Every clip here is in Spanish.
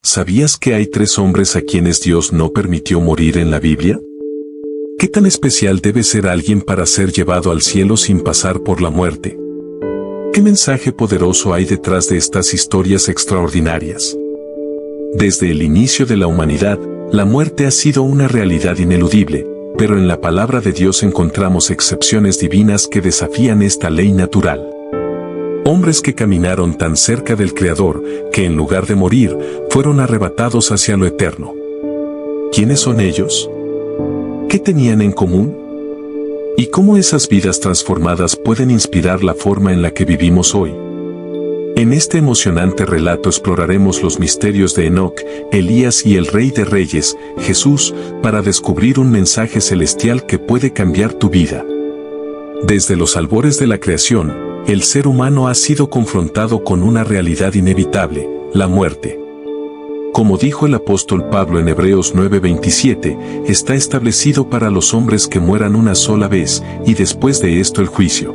¿Sabías que hay 3 hombres a quienes Dios no permitió morir en la Biblia? ¿Qué tan especial debe ser alguien para ser llevado al cielo sin pasar por la muerte? ¿Qué mensaje poderoso hay detrás de estas historias extraordinarias? Desde el inicio de la humanidad, la muerte ha sido una realidad ineludible, pero en la palabra de Dios encontramos excepciones divinas que desafían esta ley natural. Hombres que caminaron tan cerca del Creador, que en lugar de morir, fueron arrebatados hacia lo eterno. ¿Quiénes son ellos? ¿Qué tenían en común? ¿Y cómo esas vidas transformadas pueden inspirar la forma en la que vivimos hoy? En este emocionante relato exploraremos los misterios de Enoc, Elías y el Rey de Reyes, Jesús, para descubrir un mensaje celestial que puede cambiar tu vida. Desde los albores de la creación, el ser humano ha sido confrontado con una realidad inevitable, la muerte. Como dijo el apóstol Pablo en Hebreos 9:27, está establecido para los hombres que mueran una sola vez, y después de esto el juicio.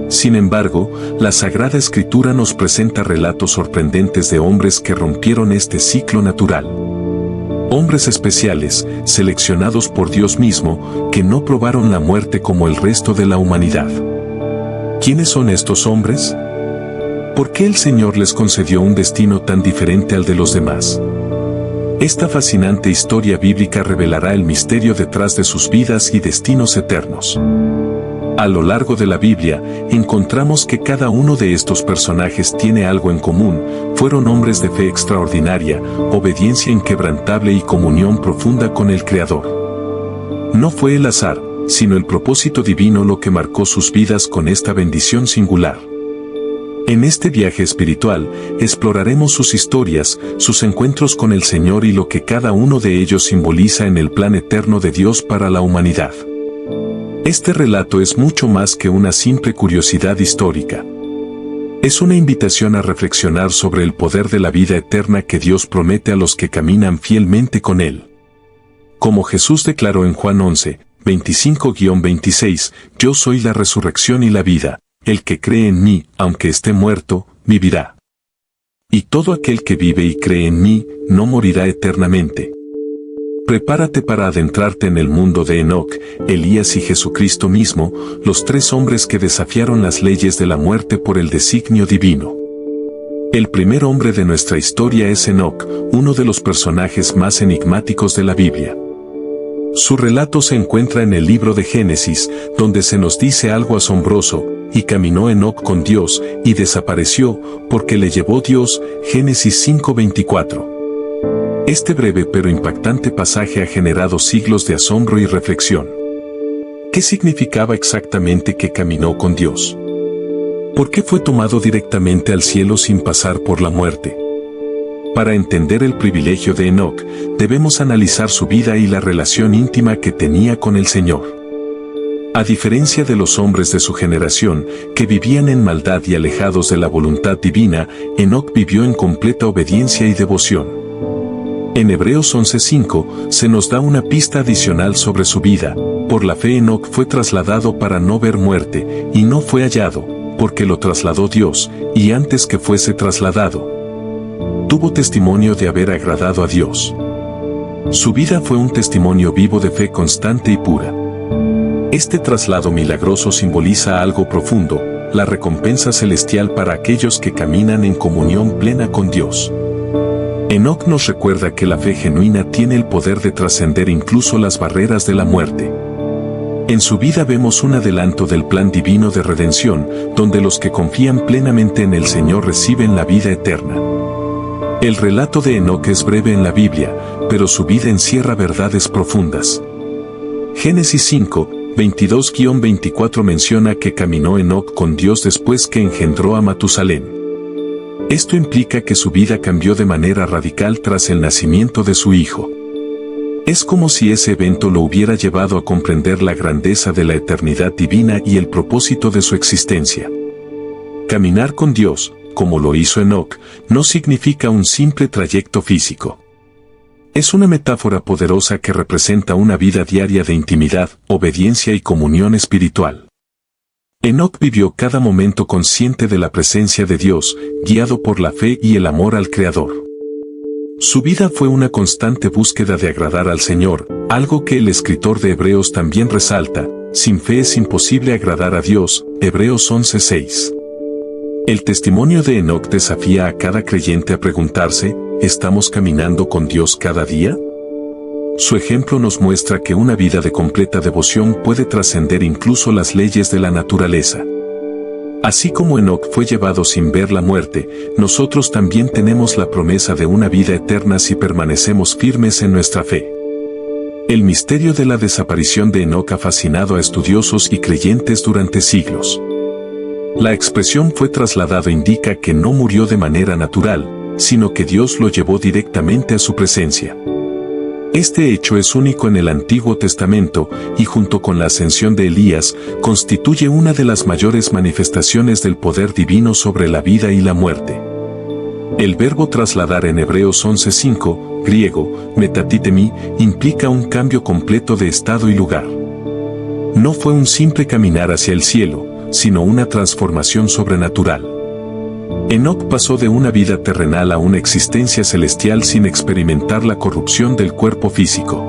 Sin embargo, la Sagrada Escritura nos presenta relatos sorprendentes de hombres que rompieron este ciclo natural. Hombres especiales, seleccionados por Dios mismo, que no probaron la muerte como el resto de la humanidad. ¿Quiénes son estos hombres? ¿Por qué el Señor les concedió un destino tan diferente al de los demás? Esta fascinante historia bíblica revelará el misterio detrás de sus vidas y destinos eternos. A lo largo de la Biblia, encontramos que cada uno de estos personajes tiene algo en común: fueron hombres de fe extraordinaria, obediencia inquebrantable y comunión profunda con el Creador. No fue el azar, sino el propósito divino lo que marcó sus vidas con esta bendición singular. En este viaje espiritual, exploraremos sus historias, sus encuentros con el Señor y lo que cada uno de ellos simboliza en el plan eterno de Dios para la humanidad. Este relato es mucho más que una simple curiosidad histórica. Es una invitación a reflexionar sobre el poder de la vida eterna que Dios promete a los que caminan fielmente con Él. Como Jesús declaró en Juan 11:25-26, yo soy la resurrección y la vida, el que cree en mí, aunque esté muerto, vivirá. Y todo aquel que vive y cree en mí, no morirá eternamente. Prepárate para adentrarte en el mundo de Enoc, Elías y Jesucristo mismo, los 3 hombres que desafiaron las leyes de la muerte por el designio divino. El primer hombre de nuestra historia es Enoc, uno de los personajes más enigmáticos de la Biblia. Su relato se encuentra en el libro de Génesis, donde se nos dice algo asombroso: y caminó Enoc con Dios, y desapareció, porque le llevó Dios. Génesis 5:24. Este breve pero impactante pasaje ha generado siglos de asombro y reflexión. ¿Qué significaba exactamente que caminó con Dios? ¿Por qué fue tomado directamente al cielo sin pasar por la muerte? Para entender el privilegio de Enoc, debemos analizar su vida y la relación íntima que tenía con el Señor. A diferencia de los hombres de su generación, que vivían en maldad y alejados de la voluntad divina, Enoc vivió en completa obediencia y devoción. En Hebreos 11:5 se nos da una pista adicional sobre su vida: por la fe Enoc fue trasladado para no ver muerte, y no fue hallado, porque lo trasladó Dios, y antes que fuese trasladado, tuvo testimonio de haber agradado a Dios. Su vida fue un testimonio vivo de fe constante y pura. Este traslado milagroso simboliza algo profundo: la recompensa celestial para aquellos que caminan en comunión plena con Dios. Enoc nos recuerda que la fe genuina tiene el poder de trascender incluso las barreras de la muerte. En su vida vemos un adelanto del plan divino de redención, donde los que confían plenamente en el Señor reciben la vida eterna. El relato de Enoc es breve en la Biblia, pero su vida encierra verdades profundas. Génesis 5:22-24 menciona que caminó Enoc con Dios después que engendró a Matusalén. Esto implica que su vida cambió de manera radical tras el nacimiento de su hijo. Es como si ese evento lo hubiera llevado a comprender la grandeza de la eternidad divina y el propósito de su existencia. Caminar con Dios, como lo hizo Enoc, no significa un simple trayecto físico. Es una metáfora poderosa que representa una vida diaria de intimidad, obediencia y comunión espiritual. Enoc vivió cada momento consciente de la presencia de Dios, guiado por la fe y el amor al Creador. Su vida fue una constante búsqueda de agradar al Señor, algo que el escritor de Hebreos también resalta: sin fe es imposible agradar a Dios, Hebreos 11:6. El testimonio de Enoc desafía a cada creyente a preguntarse: ¿estamos caminando con Dios cada día? Su ejemplo nos muestra que una vida de completa devoción puede trascender incluso las leyes de la naturaleza. Así como Enoc fue llevado sin ver la muerte, nosotros también tenemos la promesa de una vida eterna si permanecemos firmes en nuestra fe. El misterio de la desaparición de Enoc ha fascinado a estudiosos y creyentes durante siglos. La expresión fue trasladado indica que no murió de manera natural, sino que Dios lo llevó directamente a su presencia. Este hecho es único en el Antiguo Testamento y, junto con la ascensión de Elías, constituye una de las mayores manifestaciones del poder divino sobre la vida y la muerte. El verbo trasladar en Hebreos 11:5, griego, metatitemi, implica un cambio completo de estado y lugar. No fue un simple caminar hacia el cielo, sino una transformación sobrenatural. Enoc pasó de una vida terrenal a una existencia celestial sin experimentar la corrupción del cuerpo físico.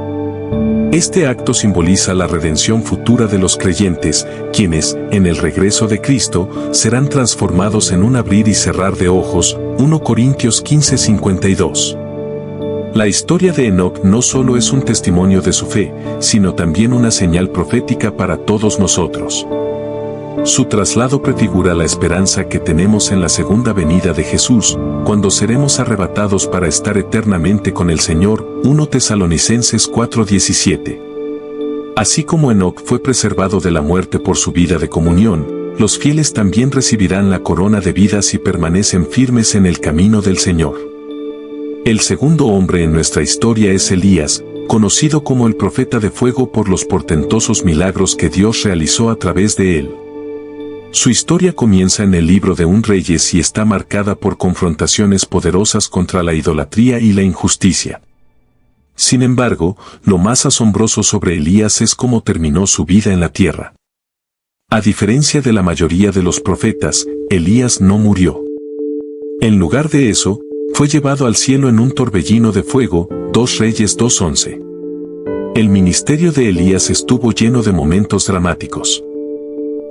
Este acto simboliza la redención futura de los creyentes, quienes, en el regreso de Cristo, serán transformados en un abrir y cerrar de ojos, 1 Corintios 15:52. La historia de Enoc no solo es un testimonio de su fe, sino también una señal profética para todos nosotros. Su traslado prefigura la esperanza que tenemos en la segunda venida de Jesús, cuando seremos arrebatados para estar eternamente con el Señor, 1 Tesalonicenses 4:17. Así como Enoc fue preservado de la muerte por su vida de comunión, los fieles también recibirán la corona de vida si permanecen firmes en el camino del Señor. El segundo hombre en nuestra historia es Elías, conocido como el profeta de fuego por los portentosos milagros que Dios realizó a través de él. Su historia comienza en el libro de Reyes y está marcada por confrontaciones poderosas contra la idolatría y la injusticia. Sin embargo, lo más asombroso sobre Elías es cómo terminó su vida en la tierra. A diferencia de la mayoría de los profetas, Elías no murió. En lugar de eso, fue llevado al cielo en un torbellino de fuego, 2 Reyes 2:11. El ministerio de Elías estuvo lleno de momentos dramáticos.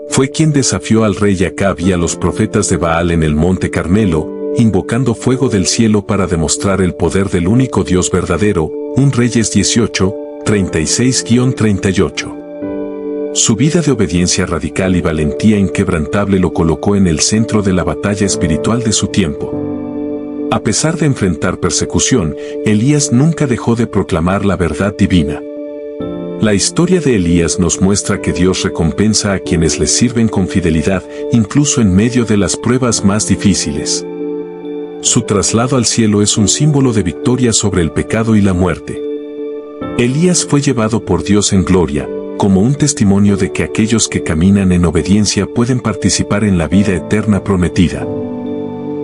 Fue quien desafió al rey Acab y a los profetas de Baal en el monte Carmelo, invocando fuego del cielo para demostrar el poder del único Dios verdadero, 1 Reyes 18, 36-38. Su vida de obediencia radical y valentía inquebrantable lo colocó en el centro de la batalla espiritual de su tiempo. A pesar de enfrentar persecución, Elías nunca dejó de proclamar la verdad divina. La historia de Elías nos muestra que Dios recompensa a quienes le sirven con fidelidad, incluso en medio de las pruebas más difíciles. Su traslado al cielo es un símbolo de victoria sobre el pecado y la muerte. Elías fue llevado por Dios en gloria, como un testimonio de que aquellos que caminan en obediencia pueden participar en la vida eterna prometida.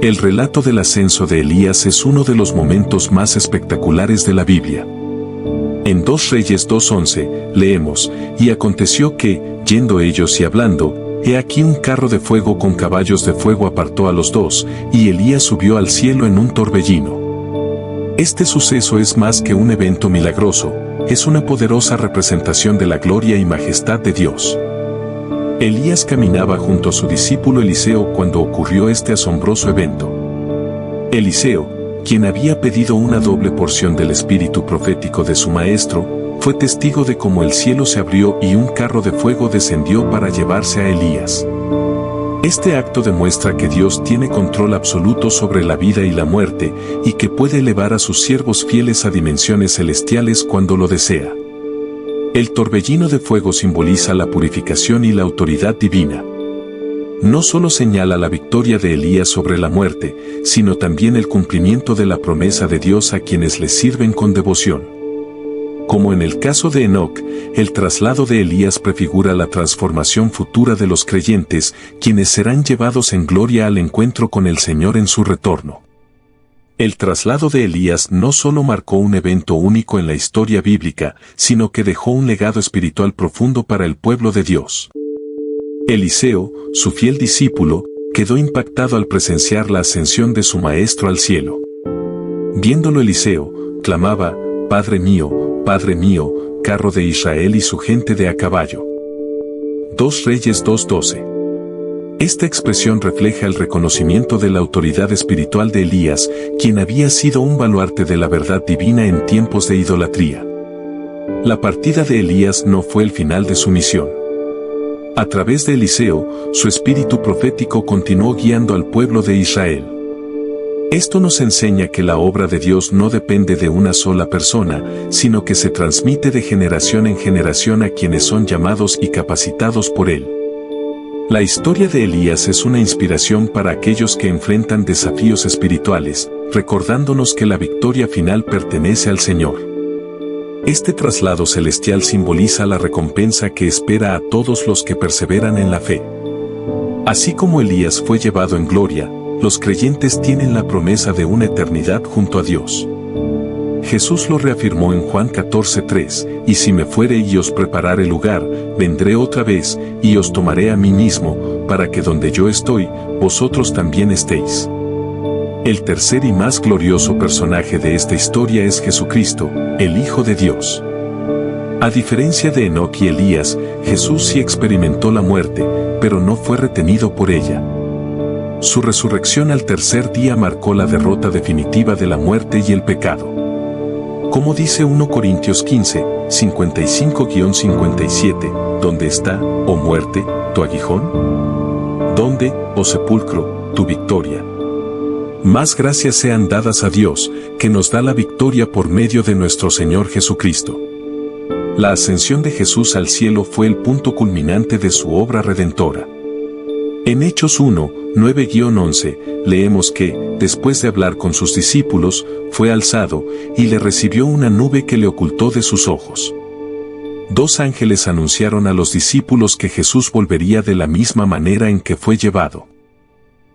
El relato del ascenso de Elías es uno de los momentos más espectaculares de la Biblia. En 2 Reyes 2:11, leemos: y aconteció que, yendo ellos y hablando, he aquí un carro de fuego con caballos de fuego apartó a los dos, y Elías subió al cielo en un torbellino. Este suceso es más que un evento milagroso, es una poderosa representación de la gloria y majestad de Dios. Elías caminaba junto a su discípulo Eliseo cuando ocurrió este asombroso evento. Eliseo, quien había pedido una doble porción del espíritu profético de su maestro, fue testigo de cómo el cielo se abrió y un carro de fuego descendió para llevarse a Elías. Este acto demuestra que Dios tiene control absoluto sobre la vida y la muerte, y que puede elevar a sus siervos fieles a dimensiones celestiales cuando lo desea. El torbellino de fuego simboliza la purificación y la autoridad divina. No solo señala la victoria de Elías sobre la muerte, sino también el cumplimiento de la promesa de Dios a quienes le sirven con devoción. Como en el caso de Enoc, el traslado de Elías prefigura la transformación futura de los creyentes, quienes serán llevados en gloria al encuentro con el Señor en su retorno. El traslado de Elías no solo marcó un evento único en la historia bíblica, sino que dejó un legado espiritual profundo para el pueblo de Dios. Eliseo, su fiel discípulo, quedó impactado al presenciar la ascensión de su maestro al cielo. Viéndolo Eliseo, clamaba, Padre mío, carro de Israel y su gente de a caballo. 2 Reyes 2:12. Esta expresión refleja el reconocimiento de la autoridad espiritual de Elías, quien había sido un baluarte de la verdad divina en tiempos de idolatría. La partida de Elías no fue el final de su misión. A través de Eliseo, su espíritu profético continuó guiando al pueblo de Israel. Esto nos enseña que la obra de Dios no depende de una sola persona, sino que se transmite de generación en generación a quienes son llamados y capacitados por Él. La historia de Elías es una inspiración para aquellos que enfrentan desafíos espirituales, recordándonos que la victoria final pertenece al Señor. Este traslado celestial simboliza la recompensa que espera a todos los que perseveran en la fe. Así como Elías fue llevado en gloria, los creyentes tienen la promesa de una eternidad junto a Dios. Jesús lo reafirmó en Juan 14:3, y si me fuere y os preparare lugar, vendré otra vez, y os tomaré a mí mismo, para que donde yo estoy, vosotros también estéis. El tercer y más glorioso personaje de esta historia es Jesucristo, el Hijo de Dios. A diferencia de Enoc y Elías, Jesús sí experimentó la muerte, pero no fue retenido por ella. Su resurrección al tercer día marcó la derrota definitiva de la muerte y el pecado. Como dice 1 Corintios 15, 55-57, ¿dónde está, oh muerte, tu aguijón? ¿Dónde, oh sepulcro, tu victoria? Más gracias sean dadas a Dios, que nos da la victoria por medio de nuestro Señor Jesucristo. La ascensión de Jesús al cielo fue el punto culminante de su obra redentora. En Hechos 1, 9-11, leemos que, después de hablar con sus discípulos, fue alzado, y le recibió una nube que le ocultó de sus ojos. 2 ángeles anunciaron a los discípulos que Jesús volvería de la misma manera en que fue llevado.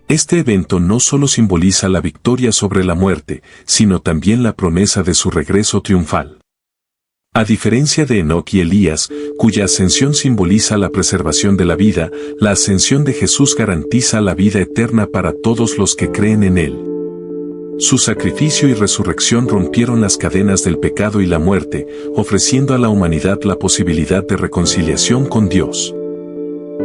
Este evento no solo simboliza la victoria sobre la muerte, sino también la promesa de su regreso triunfal. A diferencia de Enoc y Elías, cuya ascensión simboliza la preservación de la vida, la ascensión de Jesús garantiza la vida eterna para todos los que creen en Él. Su sacrificio y resurrección rompieron las cadenas del pecado y la muerte, ofreciendo a la humanidad la posibilidad de reconciliación con Dios.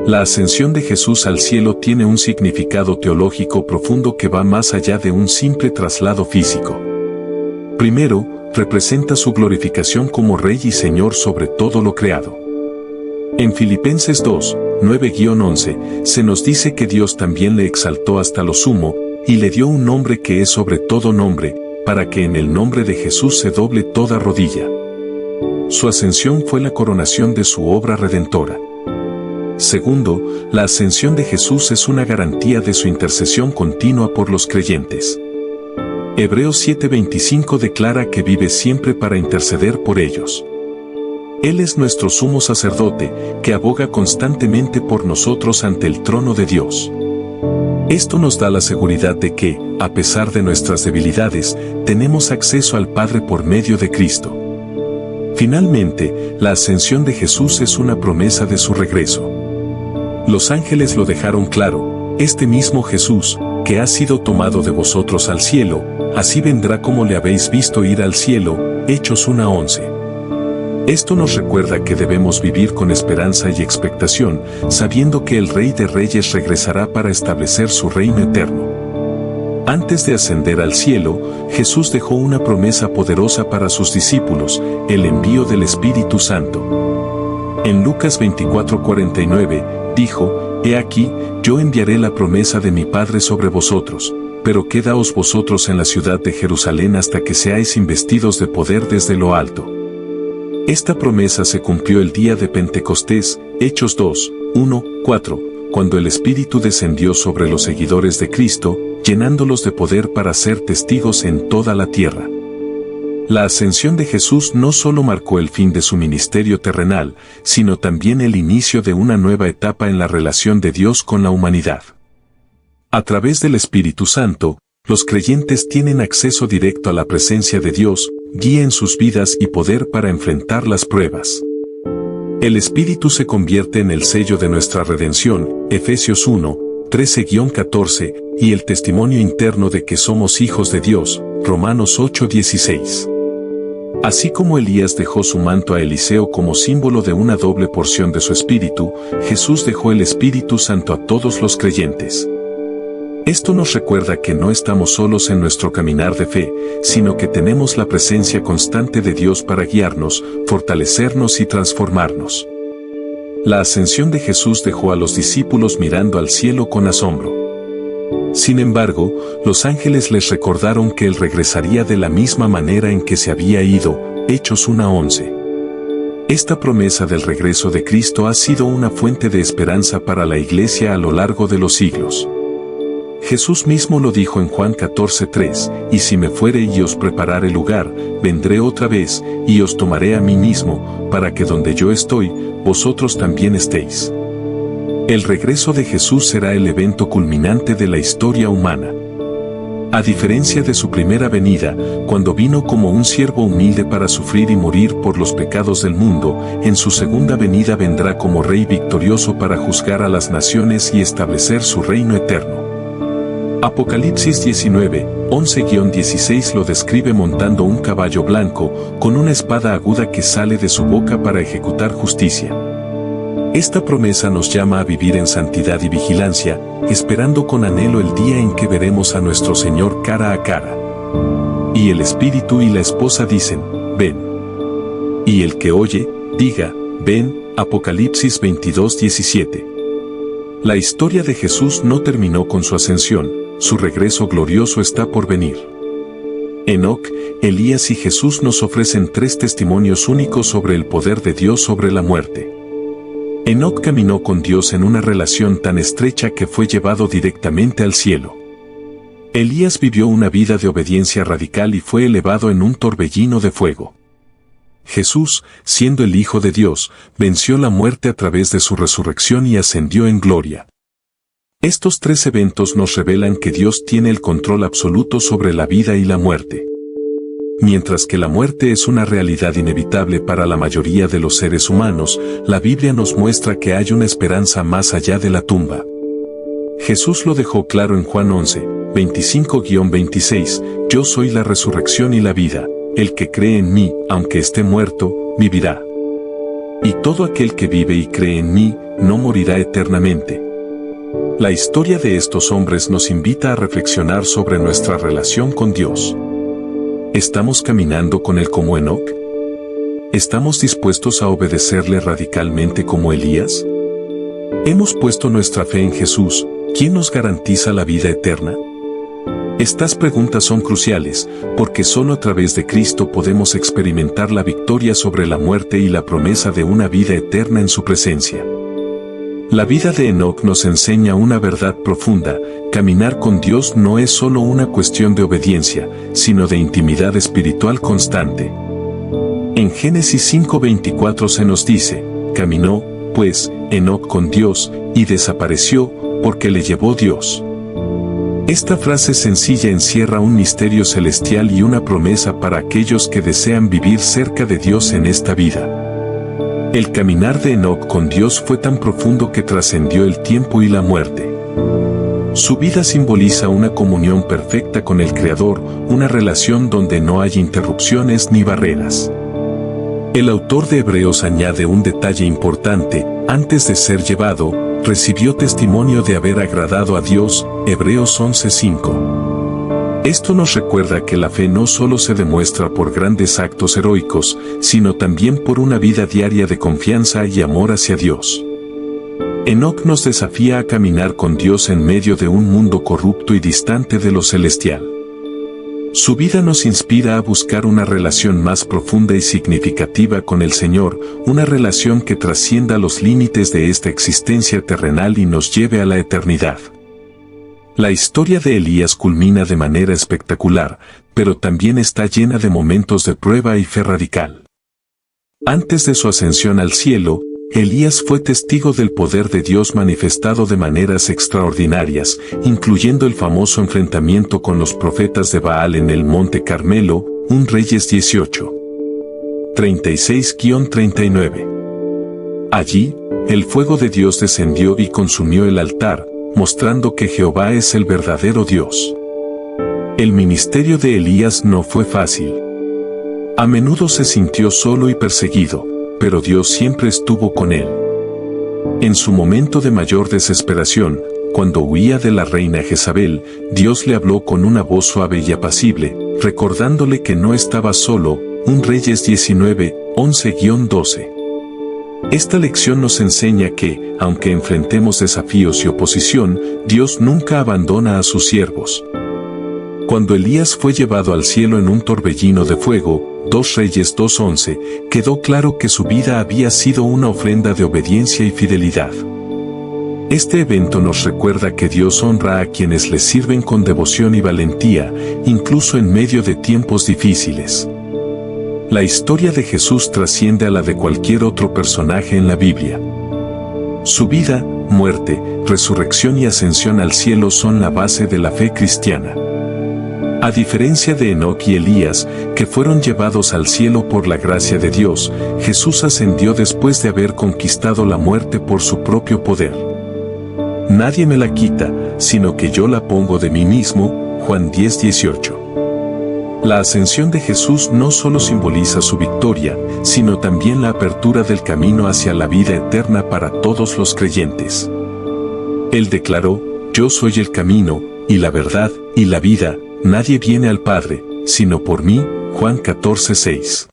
La ascensión de Jesús al cielo tiene un significado teológico profundo que va más allá de un simple traslado físico. Primero, representa su glorificación como Rey y Señor sobre todo lo creado. En Filipenses 2, 9-11, se nos dice que Dios también le exaltó hasta lo sumo, y le dio un nombre que es sobre todo nombre, para que en el nombre de Jesús se doble toda rodilla. Su ascensión fue la coronación de su obra redentora. Segundo, la ascensión de Jesús es una garantía de su intercesión continua por los creyentes. Hebreos 7:25 declara que vive siempre para interceder por ellos. Él es nuestro sumo sacerdote, que aboga constantemente por nosotros ante el trono de Dios. Esto nos da la seguridad de que, a pesar de nuestras debilidades, tenemos acceso al Padre por medio de Cristo. Finalmente, la ascensión de Jesús es una promesa de su regreso. Los ángeles lo dejaron claro, este mismo Jesús, que ha sido tomado de vosotros al cielo, así vendrá como le habéis visto ir al cielo, Hechos 1:11. Esto nos recuerda que debemos vivir con esperanza y expectación, sabiendo que el Rey de Reyes regresará para establecer su reino eterno. Antes de ascender al cielo, Jesús dejó una promesa poderosa para sus discípulos, el envío del Espíritu Santo. En Lucas 24:49, dijo, «He aquí, yo enviaré la promesa de mi Padre sobre vosotros, pero quedaos vosotros en la ciudad de Jerusalén hasta que seáis investidos de poder desde lo alto». Esta promesa se cumplió el día de Pentecostés, Hechos 2, 1, 4, cuando el Espíritu descendió sobre los seguidores de Cristo, llenándolos de poder para ser testigos en toda la tierra. La ascensión de Jesús no solo marcó el fin de su ministerio terrenal, sino también el inicio de una nueva etapa en la relación de Dios con la humanidad. A través del Espíritu Santo, los creyentes tienen acceso directo a la presencia de Dios, guía en sus vidas y poder para enfrentar las pruebas. El Espíritu se convierte en el sello de nuestra redención, Efesios 1, 13-14, y el testimonio interno de que somos hijos de Dios, Romanos 8:16. Así como Elías dejó su manto a Eliseo como símbolo de una doble porción de su espíritu, Jesús dejó el Espíritu Santo a todos los creyentes. Esto nos recuerda que no estamos solos en nuestro caminar de fe, sino que tenemos la presencia constante de Dios para guiarnos, fortalecernos y transformarnos. La ascensión de Jesús dejó a los discípulos mirando al cielo con asombro. Sin embargo, los ángeles les recordaron que Él regresaría de la misma manera en que se había ido, Hechos 1:11. Esta promesa del regreso de Cristo ha sido una fuente de esperanza para la Iglesia a lo largo de los siglos. Jesús mismo lo dijo en Juan 14:3, y si me fuere y os preparare lugar, vendré otra vez, y os tomaré a mí mismo, para que donde yo estoy, vosotros también estéis. El regreso de Jesús será el evento culminante de la historia humana. A diferencia de su primera venida, cuando vino como un siervo humilde para sufrir y morir por los pecados del mundo, en su segunda venida vendrá como Rey victorioso para juzgar a las naciones y establecer su reino eterno. Apocalipsis 19:11-16 lo describe montando un caballo blanco, con una espada aguda que sale de su boca para ejecutar justicia. Esta promesa nos llama a vivir en santidad y vigilancia, esperando con anhelo el día en que veremos a nuestro Señor cara a cara. Y el Espíritu y la esposa dicen, ven. Y el que oye, diga, ven, Apocalipsis 22:17. La historia de Jesús no terminó con su ascensión, su regreso glorioso está por venir. Enoc, Elías y Jesús nos ofrecen tres testimonios únicos sobre el poder de Dios sobre la muerte. Enoc caminó con Dios en una relación tan estrecha que fue llevado directamente al cielo. Elías vivió una vida de obediencia radical y fue elevado en un torbellino de fuego. Jesús, siendo el Hijo de Dios, venció la muerte a través de su resurrección y ascendió en gloria. Estos tres eventos nos revelan que Dios tiene el control absoluto sobre la vida y la muerte. Mientras que la muerte es una realidad inevitable para la mayoría de los seres humanos, la Biblia nos muestra que hay una esperanza más allá de la tumba. Jesús lo dejó claro en Juan 11:25-26, yo soy la resurrección y la vida, el que cree en mí, aunque esté muerto, vivirá. Y todo aquel que vive y cree en mí, no morirá eternamente. La historia de estos hombres nos invita a reflexionar sobre nuestra relación con Dios. ¿Estamos caminando con Él como Enoc? ¿Estamos dispuestos a obedecerle radicalmente como Elías? ¿Hemos puesto nuestra fe en Jesús, quien nos garantiza la vida eterna? Estas preguntas son cruciales, porque solo a través de Cristo podemos experimentar la victoria sobre la muerte y la promesa de una vida eterna en su presencia. La vida de Enoc nos enseña una verdad profunda: caminar con Dios no es solo una cuestión de obediencia, sino de intimidad espiritual constante. En Génesis 5:24 se nos dice, caminó, pues, Enoc con Dios, y desapareció, porque le llevó Dios. Esta frase sencilla encierra un misterio celestial y una promesa para aquellos que desean vivir cerca de Dios en esta vida. El caminar de Enoc con Dios fue tan profundo que trascendió el tiempo y la muerte. Su vida simboliza una comunión perfecta con el Creador, una relación donde no hay interrupciones ni barreras. El autor de Hebreos añade un detalle importante: antes de ser llevado, recibió testimonio de haber agradado a Dios, Hebreos 11:5. Esto nos recuerda que la fe no solo se demuestra por grandes actos heroicos, sino también por una vida diaria de confianza y amor hacia Dios. Enoc nos desafía a caminar con Dios en medio de un mundo corrupto y distante de lo celestial. Su vida nos inspira a buscar una relación más profunda y significativa con el Señor, una relación que trascienda los límites de esta existencia terrenal y nos lleve a la eternidad. La historia de Elías culmina de manera espectacular, pero también está llena de momentos de prueba y fe radical. Antes de su ascensión al cielo, Elías fue testigo del poder de Dios manifestado de maneras extraordinarias, incluyendo el famoso enfrentamiento con los profetas de Baal en el Monte Carmelo, 1 Reyes 18. 36-39. Allí, el fuego de Dios descendió y consumió el altar, mostrando que Jehová es el verdadero Dios. El ministerio de Elías no fue fácil. A menudo se sintió solo y perseguido, pero Dios siempre estuvo con él. En su momento de mayor desesperación, cuando huía de la reina Jezabel, Dios le habló con una voz suave y apacible, recordándole que no estaba solo. 1 Reyes 19, 11-12. Esta lección nos enseña que, aunque enfrentemos desafíos y oposición, Dios nunca abandona a sus siervos. Cuando Elías fue llevado al cielo en un torbellino de fuego, 2 Reyes 2:11, quedó claro que su vida había sido una ofrenda de obediencia y fidelidad. Este evento nos recuerda que Dios honra a quienes le sirven con devoción y valentía, incluso en medio de tiempos difíciles. La historia de Jesús trasciende a la de cualquier otro personaje en la Biblia. Su vida, muerte, resurrección y ascensión al cielo son la base de la fe cristiana. A diferencia de Enoc y Elías, que fueron llevados al cielo por la gracia de Dios, Jesús ascendió después de haber conquistado la muerte por su propio poder. Nadie me la quita, sino que yo la pongo de mí mismo. Juan 10:18. La ascensión de Jesús no solo simboliza su victoria, sino también la apertura del camino hacia la vida eterna para todos los creyentes. Él declaró: yo soy el camino, y la verdad, y la vida, nadie viene al Padre, sino por mí. Juan 14:6.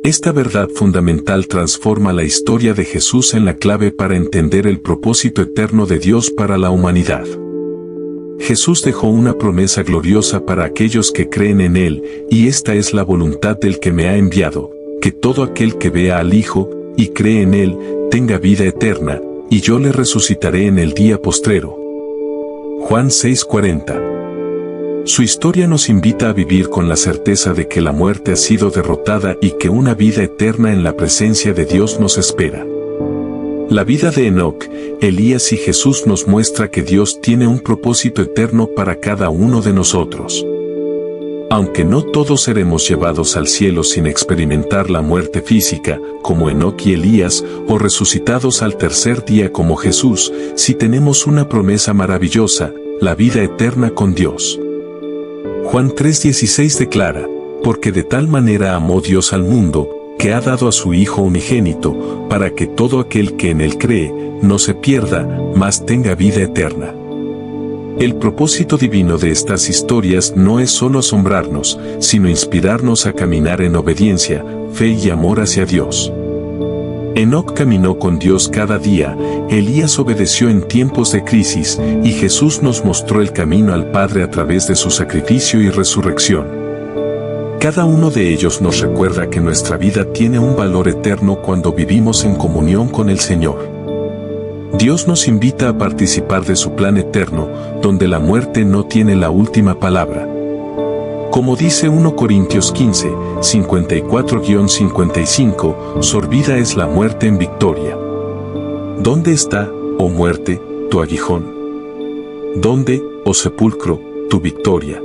Esta verdad fundamental transforma la historia de Jesús en la clave para entender el propósito eterno de Dios para la humanidad. Jesús dejó una promesa gloriosa para aquellos que creen en Él, y esta es la voluntad del que me ha enviado, que todo aquel que vea al Hijo, y cree en Él, tenga vida eterna, y yo le resucitaré en el día postrero. Juan 6:40. Su historia nos invita a vivir con la certeza de que la muerte ha sido derrotada y que una vida eterna en la presencia de Dios nos espera. La vida de Enoc, Elías y Jesús nos muestra que Dios tiene un propósito eterno para cada uno de nosotros. Aunque no todos seremos llevados al cielo sin experimentar la muerte física, como Enoc y Elías, o resucitados al tercer día como Jesús, sí tenemos una promesa maravillosa, la vida eterna con Dios. Juan 3:16 declara: porque de tal manera amó Dios al mundo, que ha dado a su Hijo unigénito, para que todo aquel que en Él cree, no se pierda, mas tenga vida eterna. El propósito divino de estas historias no es solo asombrarnos, sino inspirarnos a caminar en obediencia, fe y amor hacia Dios. Enoc caminó con Dios cada día, Elías obedeció en tiempos de crisis, y Jesús nos mostró el camino al Padre a través de su sacrificio y resurrección. Cada uno de ellos nos recuerda que nuestra vida tiene un valor eterno cuando vivimos en comunión con el Señor. Dios nos invita a participar de su plan eterno, donde la muerte no tiene la última palabra. Como dice 1 Corintios 15, 54-55, sorbida es la muerte en victoria. ¿Dónde está, oh muerte, tu aguijón? ¿Dónde, oh sepulcro, tu victoria?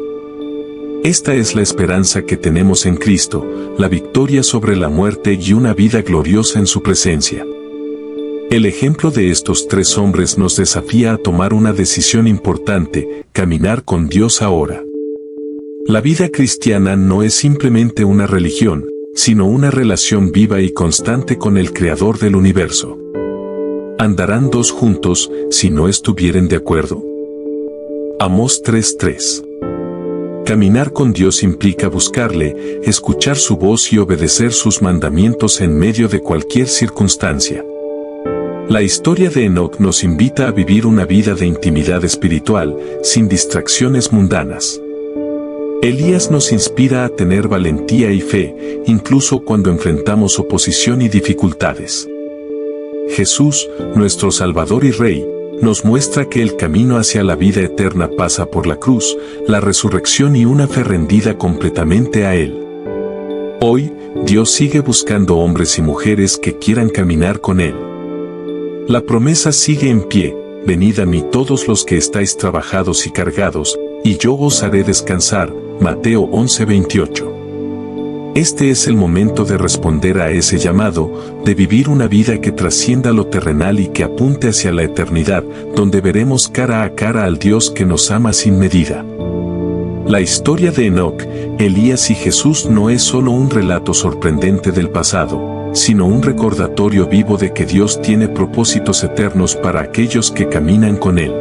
Esta es la esperanza que tenemos en Cristo, la victoria sobre la muerte y una vida gloriosa en su presencia. El ejemplo de estos tres hombres nos desafía a tomar una decisión importante: caminar con Dios ahora. La vida cristiana no es simplemente una religión, sino una relación viva y constante con el Creador del universo. ¿Andarán dos juntos si no estuvieren de acuerdo? Amós 3:3. Caminar con Dios implica buscarle, escuchar su voz y obedecer sus mandamientos en medio de cualquier circunstancia. La historia de Enoc nos invita a vivir una vida de intimidad espiritual, sin distracciones mundanas. Elías nos inspira a tener valentía y fe, incluso cuando enfrentamos oposición y dificultades. Jesús, nuestro Salvador y Rey, nos muestra que el camino hacia la vida eterna pasa por la cruz, la resurrección y una fe rendida completamente a Él. Hoy, Dios sigue buscando hombres y mujeres que quieran caminar con Él. La promesa sigue en pie: venid a mí todos los que estáis trabajados y cargados, y yo os haré descansar. Mateo 11:28. Este es el momento de responder a ese llamado, de vivir una vida que trascienda lo terrenal y que apunte hacia la eternidad, donde veremos cara a cara al Dios que nos ama sin medida. La historia de Enoc, Elías y Jesús no es solo un relato sorprendente del pasado, sino un recordatorio vivo de que Dios tiene propósitos eternos para aquellos que caminan con Él.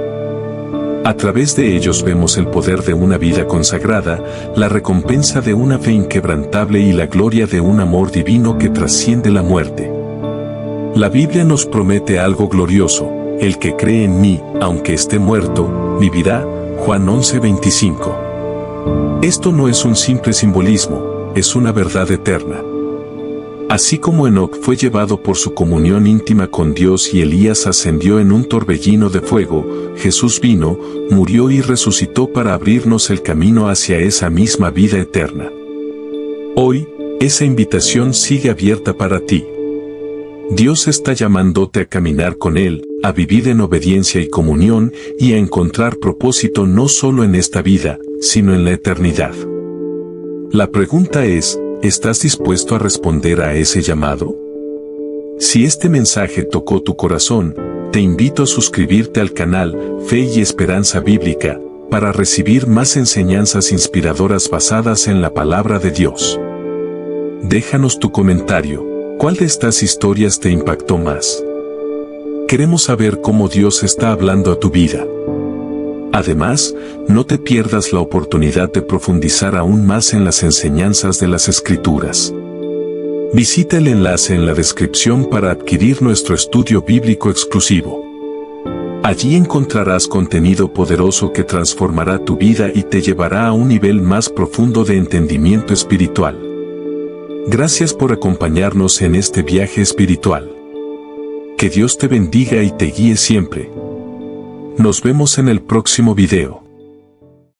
A través de ellos vemos el poder de una vida consagrada, la recompensa de una fe inquebrantable y la gloria de un amor divino que trasciende la muerte. La Biblia nos promete algo glorioso: el que cree en mí, aunque esté muerto, vivirá. Juan 11:25. Esto no es un simple simbolismo, es una verdad eterna. Así como Enoc fue llevado por su comunión íntima con Dios y Elías ascendió en un torbellino de fuego, Jesús vino, murió y resucitó para abrirnos el camino hacia esa misma vida eterna. Hoy, esa invitación sigue abierta para ti. Dios está llamándote a caminar con Él, a vivir en obediencia y comunión, y a encontrar propósito no solo en esta vida, sino en la eternidad. La pregunta es, ¿estás dispuesto a responder a ese llamado? Si este mensaje tocó tu corazón, te invito a suscribirte al canal Fe y Esperanza Bíblica, para recibir más enseñanzas inspiradoras basadas en la palabra de Dios. Déjanos tu comentario, ¿cuál de estas historias te impactó más? Queremos saber cómo Dios está hablando a tu vida. Además, no te pierdas la oportunidad de profundizar aún más en las enseñanzas de las Escrituras. Visita el enlace en la descripción para adquirir nuestro estudio bíblico exclusivo. Allí encontrarás contenido poderoso que transformará tu vida y te llevará a un nivel más profundo de entendimiento espiritual. Gracias por acompañarnos en este viaje espiritual. Que Dios te bendiga y te guíe siempre. Nos vemos en el próximo video.